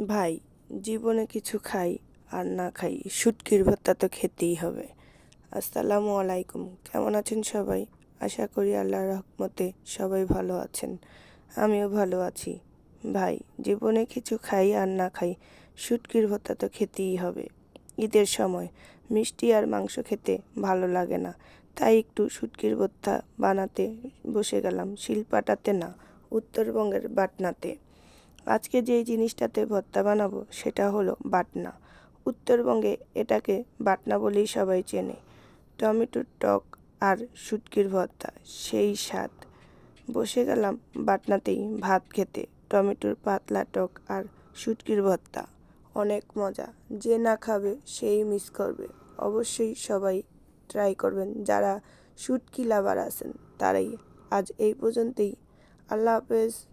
ভাই, জীবনে কিছু খাই আর না খাই, শুটকির ভর্তা তো খেতেই হবে। আসসালামু আলাইকুম, কেমন আছেন সবাই? আশা করি আল্লাহর রহমতে সবাই ভালো আছেন। আমিও ভালো আছি। ভাই, জীবনে কিছু খাই আর না খাই, শুটকির ভর্তা তো খেতেই হবে। ঈদের সময় মিষ্টি আর মাংস খেতে ভালো লাগে না, তাই একটু শুটকির ভর্তা বানাতে বসে গেলাম শিলপাটাতে না, উত্তরবঙ্গের বাটনাতে। আজকে যেই জিনিসটাতে ভর্তা বানাবো সেটা হলো বাটনা। উত্তরবঙ্গে এটাকে বাটনা বলেই সবাই চেনে। টমেটোর টক আর শুটকির ভর্তা, সেই স্বাদ। বসে গেলাম বাটনাতেই ভাত খেতে। টমেটোর পাতলা টক আর শুটকির ভর্তা অনেক মজা। যে না খাবে সেই মিস করবে। অবশ্যই সবাই ট্রাই করবেন, যারা শুটকি লাভার আছেন তারাই। আজ এই পর্যন্তই। আল্লাহ হাফেজ।